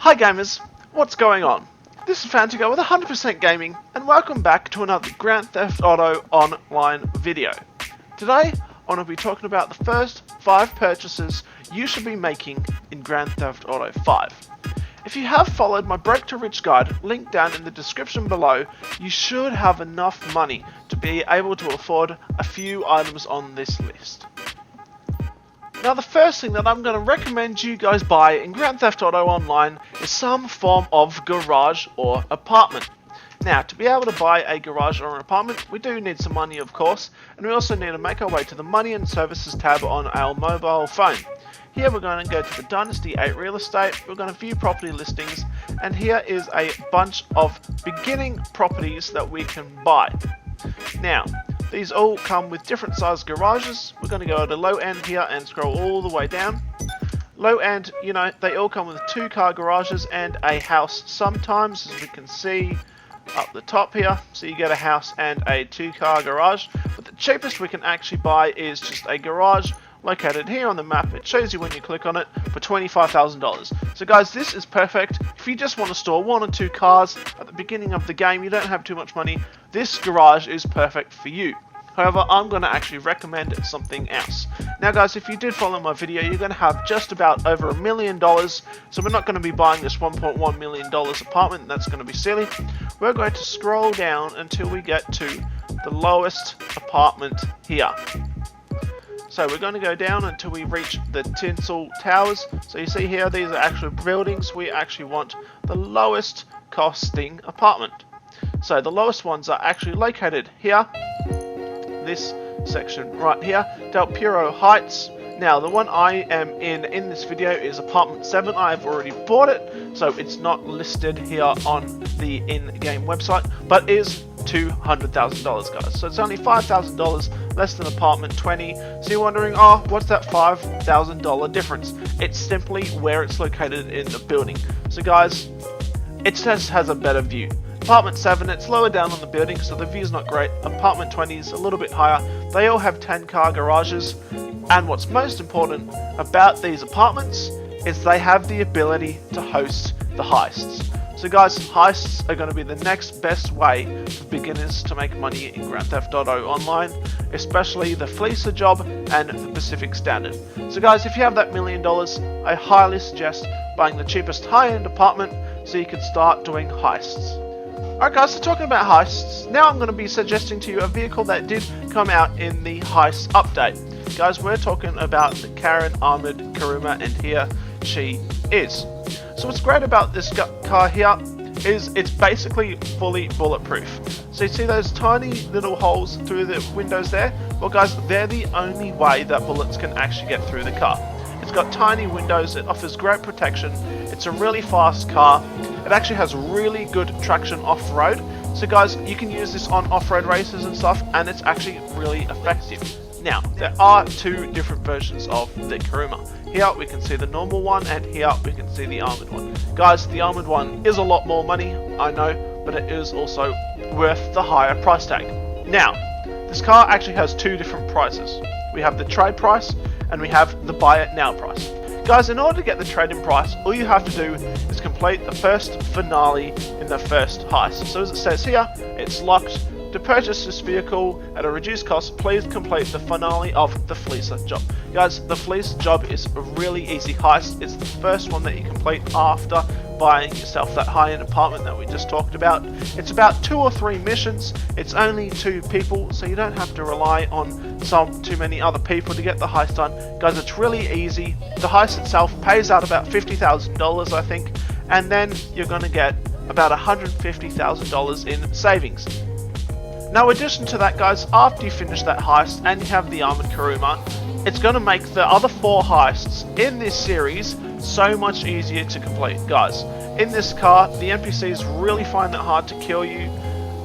Hi gamers, what's going on? This is Fantigo with 100% Gaming, and welcome back to another Grand Theft Auto Online video. Today, I want to be talking about the first 5 purchases you should be making in Grand Theft Auto 5. If you have followed my Break to Rich guide, linked down in the description below, you should have enough money to be able to afford a few items on this list. Now the first thing that I'm going to recommend you guys buy in Grand Theft Auto Online is some form of garage or apartment. Now to be able to buy a garage or an apartment, we do need some money of course, and we also need to make our way to the Money and Services tab on our mobile phone. Here we're going to go to the Dynasty 8 Real Estate, we're going to view property listings, and here is a bunch of beginning properties that we can buy. Now, these all come with different sized garages. We're going to go to low end here and scroll all the way down. Low end, you know, they all come with 2-car garages and a house sometimes, as we can see up the top here. So you get a house and a 2-car garage. But the cheapest we can actually buy is just a garage located here on the map. It shows you when you click on it for $25,000. So guys, this is perfect. If you just want to store 1 or 2 cars at the beginning of the game, you don't have too much money, this garage is perfect for you. However, I'm going to actually recommend something else. Now guys, if you did follow my video, you're going to have just about over $1 million. So we're not going to be buying this $1.1 million apartment. That's going to be silly. We're going to scroll down until we get to the lowest apartment here. So we're going to go down until we reach the Tinsel Towers. So you see here, these are actual buildings. We actually want the lowest costing apartment. So the lowest ones are actually located here, this section right here, Del Puro Heights. Now the one I am in this video is apartment 7. I've already bought it, so it's not listed here on the in-game website, but is $200,000 guys. So it's only $5,000 less than apartment 20. So you're wondering, oh, what's that $5,000 difference? It's simply where it's located in the building. So guys, it just has a better view. Apartment 7, it's lower down on the building, so the view's not great. Apartment 20 is a little bit higher. They all have 10-car garages, and what's most important about these apartments is they have the ability to host the heists. So guys, heists are going to be the next best way for beginners to make money in Grand Theft Auto Online, especially the Fleecer job and the Pacific Standard. So guys, if you have that $1 million, I highly suggest buying the cheapest high-end apartment so you can start doing heists. Alright guys, so talking about heists, now I'm going to be suggesting to you a vehicle that did come out in the heist update. Guys, we're talking about the Karen Armored Kuruma, and here she is. So what's great about this car here is it's basically fully bulletproof. So you see those tiny little holes through the windows there? Well guys, they're the only way that bullets can actually get through the car. It's got tiny windows, it offers great protection, it's a really fast car, it actually has really good traction off-road. So guys, you can use this on off-road races and stuff, and it's actually really effective. Now, there are 2 different versions of the Kuruma. Here we can see the normal one, and here we can see the armored one. Guys, the armored one is a lot more money, I know, but it is also worth the higher price tag. Now, this car actually has 2 different prices. We have the trade price, and we have the buy it now price. Guys, in order to get the trade-in price, all you have to do is complete the first finale in the first heist. So as it says here, it's locked. To purchase this vehicle at a reduced cost, please complete the finale of the Fleecer job. Guys, the Fleece job is a really easy heist. It's the first one that you complete after buying yourself that high-end apartment that we just talked about. It's about 2 or 3 missions. It's only 2 people, so you don't have to rely on too many other people to get the heist done. Guys, it's really easy. The heist itself pays out about $50,000, I think, and then you're going to get about $150,000 in savings. Now, in addition to that, guys, after you finish that heist and you have the Armored Kuruma, it's going to make the other 4 heists in this series so much easier to complete. Guys, in this car, the NPCs really find it hard to kill you,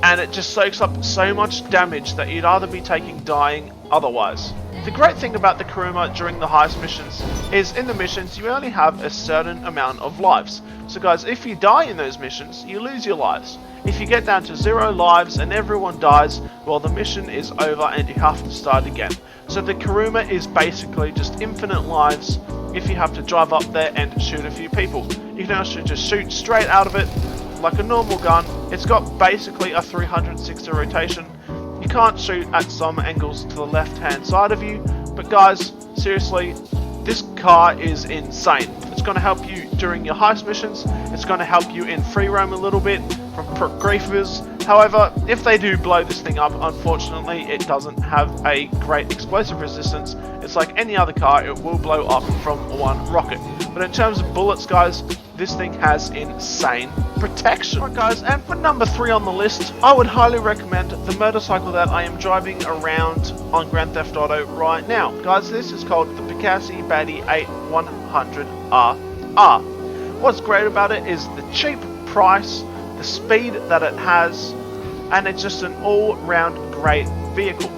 and it just soaks up so much damage that you'd either be taking dying otherwise. The great thing about the Kuruma during the heist missions is in the missions you only have a certain amount of lives. So guys, if you die in those missions, you lose your lives. If you get down to 0 lives and everyone dies, well, the mission is over and you have to start again. So the Kuruma is basically just infinite lives if you have to drive up there and shoot a few people. You can actually just shoot straight out of it like a normal gun. It's got basically a 360 rotation. You can't shoot at some angles to the left hand side of you, but guys, seriously, this car is insane. It's going to help you during your heist missions. It's going to help you in free roam a little bit from griefers. However, if they do blow this thing up, unfortunately, it doesn't have a great explosive resistance. It's like any other car, it will blow up from one rocket. But in terms of bullets, guys, this thing has insane protection. Alright guys, and for number 3 on the list, I would highly recommend the motorcycle that I am driving around on Grand Theft Auto right now. Guys, this is called the Picasso Batty 8100RR. What's great about it is the cheap price, the speed that it has, and it's just an all-round great vehicle.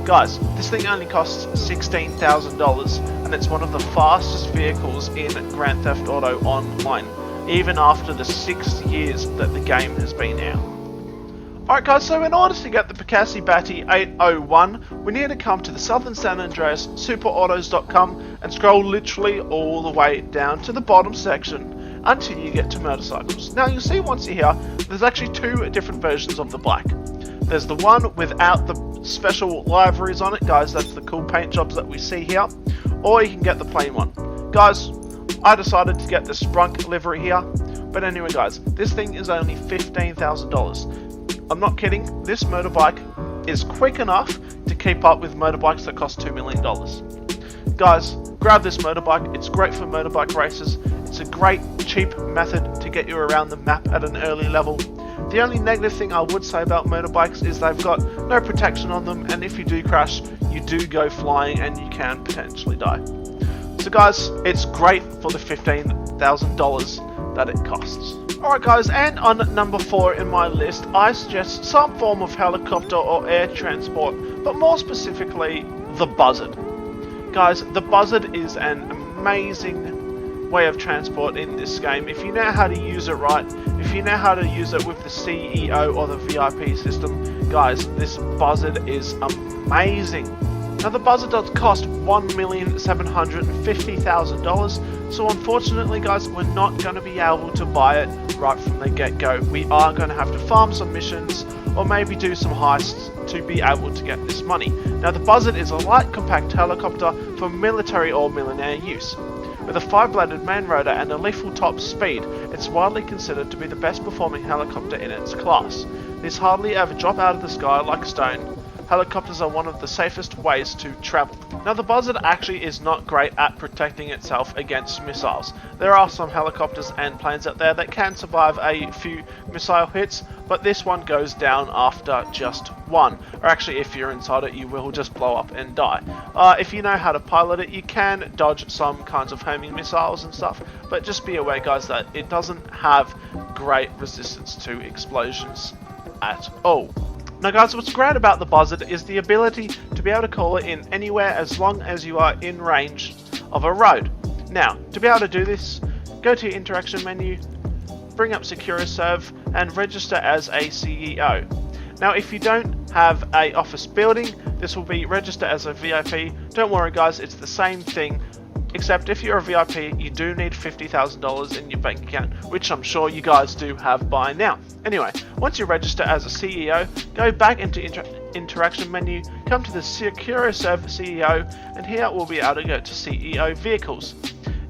Guys, this thing only costs $16,000, and it's one of the fastest vehicles in Grand Theft Auto Online, even after the 6 years that the game has been out. Alright guys, so in order to get the Picasso Batty 801, we need to come to the Southern San Andreas superautos.com and scroll literally all the way down to the bottom section until you get to motorcycles. Now you'll see once you're here, there's actually 2 different versions of the black. There's the one without the special liveries on it, guys, that's the cool paint jobs that we see here, or you can get the plain one. Guys, I decided to get the Sprunk livery here, but anyway guys, this thing is only $15,000. I'm not kidding, this motorbike is quick enough to keep up with motorbikes that cost $2 million. Guys, grab this motorbike, it's great for motorbike races, it's a great cheap method to get you around the map at an early level. The only negative thing I would say about motorbikes is they've got no protection on them, and if you do crash, you do go flying and you can potentially die. So guys, it's great for the $15,000 that it costs. Alright guys, and on number 4 in my list, I suggest some form of helicopter or air transport, but more specifically, the Buzzard. Guys, the Buzzard is an amazing way of transport in this game. If you know how to use it right, if you know how to use it with the CEO or the VIP system, guys, this Buzzard is amazing. Now the Buzzard does cost $1,750,000, so unfortunately guys, we're not going to be able to buy it right from the get-go. We are going to have to farm some missions or maybe do some heists to be able to get this money. Now the Buzzard is a light compact helicopter for military or millionaire use. With a 5-bladed main rotor and a lethal top speed, it's widely considered to be the best performing helicopter in its class. These hardly ever drop out of the sky like stone. Helicopters are one of the safest ways to travel. Now the Buzzard actually is not great at protecting itself against missiles. There are some helicopters and planes out there that can survive a few missile hits, but this one goes down after just one. Or actually, if you're inside it, you will just blow up and die. If you know how to pilot it, you can dodge some kinds of homing missiles and stuff, but just be aware guys that it doesn't have great resistance to explosions at all. Now guys, what's great about the Buzzard is the ability to be able to call it in anywhere as long as you are in range of a road. Now, to be able to do this, go to your interaction menu, bring up SecuriServe and register as a CEO. Now if you don't have a office building, this will be register as a VIP. Don't worry guys, it's the same thing, except if you're a VIP, you do need $50,000 in your bank account, which I'm sure you guys do have by now. Anyway, once you register as a CEO, go back into interaction menu, come to the SecuriServe CEO, and here we'll be able to go to CEO vehicles.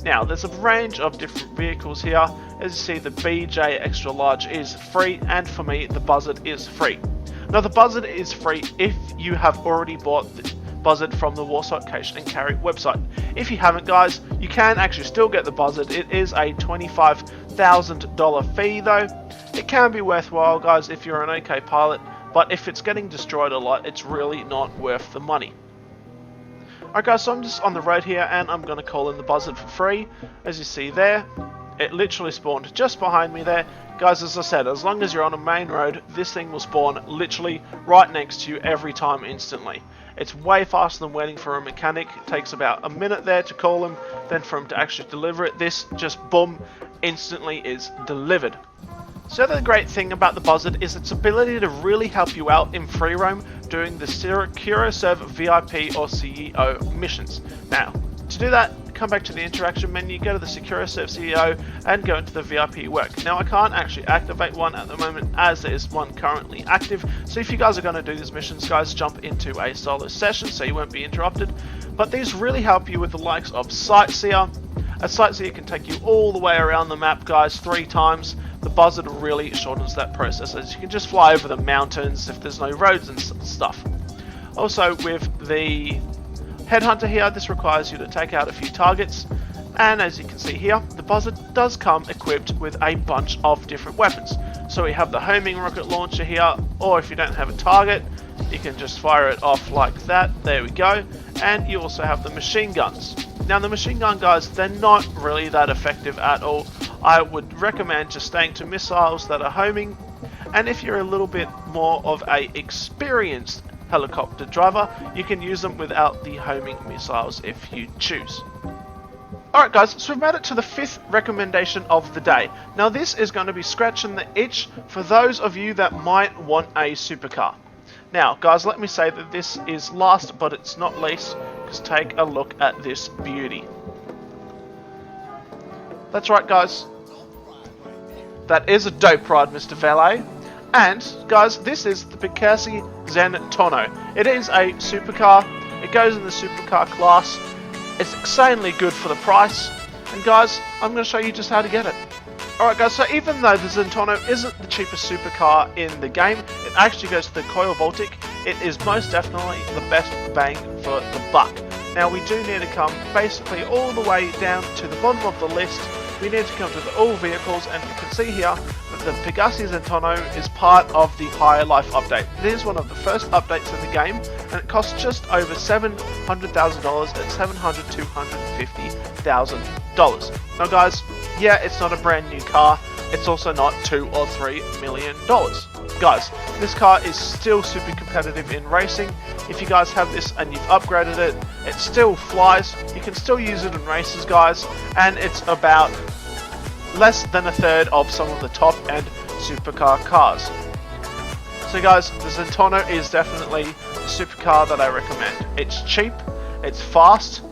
Now, there's a range of different vehicles here. As you see, the BJ Extra Large is free, and for me, the Buzzard is free. Now, the Buzzard is free if you have already bought the Buzzard from the Warsaw Cash and Carry website. If you haven't guys, you can actually still get the Buzzard. It is a $25,000 fee though. It can be worthwhile guys if you're an okay pilot, but if it's getting destroyed a lot, it's really not worth the money. Alright guys, so I'm just on the road here and I'm going to call in the Buzzard for free. As you see there, it literally spawned just behind me there. Guys, as I said, as long as you're on a main road, this thing will spawn literally right next to you every time instantly. It's way faster than waiting for a mechanic. It takes about a minute there to call him, then for him to actually deliver it. This just boom, instantly is delivered. So the great thing about the Buzzard is its ability to really help you out in free roam doing the SecuriServe VIP or CEO missions. Now, to do that, come back to the interaction menu, go to the Secure Serve CEO, and go into the VIP work. Now I can't actually activate one at the moment as there is one currently active, so if you guys are going to do these missions, guys, jump into a solo session so you won't be interrupted. But these really help you with the likes of Sightseer. A Sightseer can take you all the way around the map, guys, 3 times. The Buzzard really shortens that process, as you can just fly over the mountains if there's no roads and stuff. Also, with the Headhunter here, this requires you to take out a few targets, and as you can see here, the Buzzard does come equipped with a bunch of different weapons. So we have the homing rocket launcher here, or if you don't have a target, you can just fire it off like that. There we go. And you also have the machine guns. Now the machine gun, guys, they're not really that effective at all. I would recommend just staying to missiles that are homing, and if you're a little bit more of a experienced helicopter driver, you can use them without the homing missiles if you choose. Alright guys, so we've made it to the 5th recommendation of the day. Now this is going to be scratching the itch for those of you that might want a supercar. Now guys, let me say that this is last but it's not least, because take a look at this beauty. That's right guys, that is a dope ride, Mr. Valet. And guys, this is the Picasso Zen Tonneau. It is a supercar, it goes in the supercar class, it's insanely good for the price, and guys, I'm going to show you just how to get it. Alright guys, so even though the Zentonno isn't the cheapest supercar in the game, it actually goes to the Coil Baltic, it is most definitely the best bang for the buck. Now we do need to come basically all the way down to the bottom of the list. We need to come to the all vehicles, and you can see here that the Pegassi Zentonno is part of the Higher Life update. It is one of the first updates in the game, and it costs just over $700,000 at $250,000. Now guys, yeah, it's not a brand new car, it's also not $2 or $3 million. Guys, this car is still super competitive in racing. If you guys have this and you've upgraded it, it still flies, you can still use it in races guys, and it's about less than a third of some of the top end supercar cars. So guys, the Zentonno is definitely the supercar that I recommend. It's cheap, it's fast,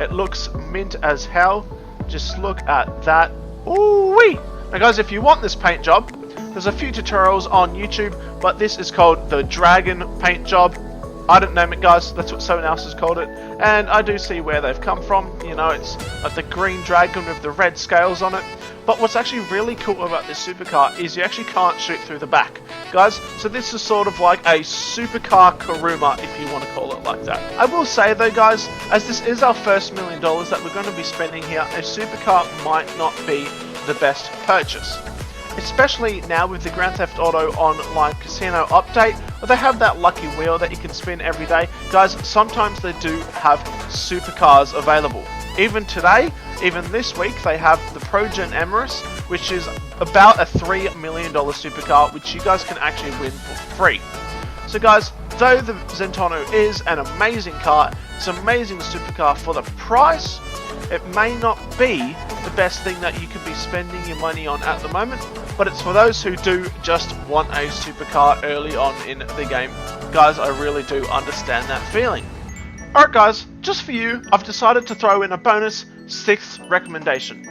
it looks mint as hell. Just look at that. Ooh-wee! Now guys, if you want this paint job, there's a few tutorials on YouTube, but this is called the Dragon paint job. I didn't name it guys, that's what someone else has called it, and I do see where they've come from. You know, it's like the green dragon with the red scales on it. But what's actually really cool about this supercar is you actually can't shoot through the back, guys. So this is sort of like a supercar Kuruma, if you want to call it like that. I will say though guys, as this is our first $1 million that we're going to be spending here, a supercar might not be the best purchase. Especially now with the Grand Theft Auto Online Casino update, where they have that lucky wheel that you can spin every day. Guys, sometimes they do have supercars available. Even today, even this week, they have the ProGen Emirates, which is about a $3 million supercar, which you guys can actually win for free. So guys, though the Zentonno is an amazing car, it's an amazing supercar for the price, it may not be the best thing that you could be spending your money on at the moment, but it's for those who do just want a supercar early on in the game. Guys, I really do understand that feeling. Alright guys, just for you, I've decided to throw in a bonus 6th recommendation.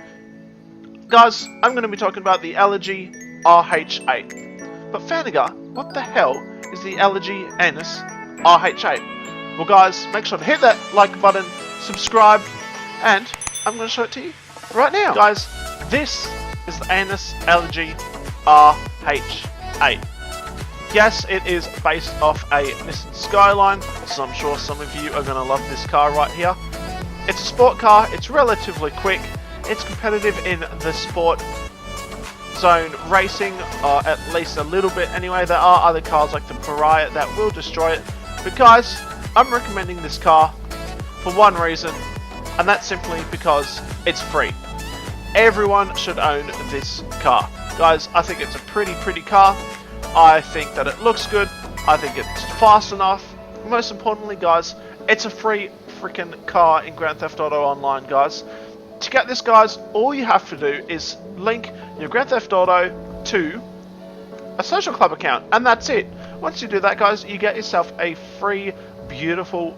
Guys, I'm going to be talking about the Elegy RH8. But Fanigar, what the hell is the Elegy Anus RH8? Well guys, make sure to hit that like button, subscribe, and I'm going to show it to you right now. Guys, this is the Anus Elegy RH8. Yes, it is based off a Nissan Skyline, so I'm sure some of you are going to love this car right here. It's a sport car, it's relatively quick, it's competitive in the sport zone racing, or at least a little bit anyway. There are other cars like the Pariah that will destroy it, but guys, I'm recommending this car for one reason, and that's simply because it's free. Everyone should own this car. Guys, I think it's a pretty car. I think that it looks good. I think it's fast enough. Most importantly, guys, it's a free freaking car in Grand Theft Auto Online, guys. To get this, guys, all you have to do is link your Grand Theft Auto to a social club account, and that's it. Once you do that, guys, you get yourself a free, beautiful,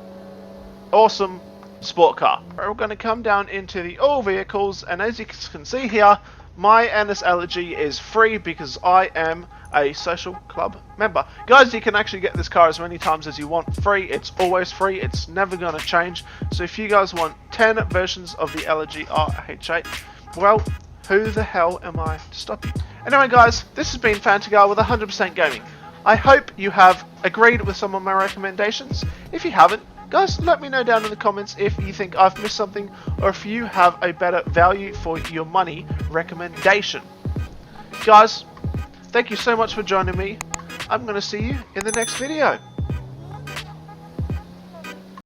awesome sport car. We're going to come down into the all vehicles, and as you can see here, my NS Elegy is free because I am a social club member. Guys, you can actually get this car as many times as you want free. It's always free. It's never going to change. So if you guys want 10 versions of the Elegy RH8, well, who the hell am I to stop you? Anyway guys, this has been Fantagar with 100% Gaming. I hope you have agreed with some of my recommendations. If you haven't, guys, let me know down in the comments if you think I've missed something or if you have a better value for your money recommendation. Guys, thank you so much for joining me. I'm going to see you in the next video.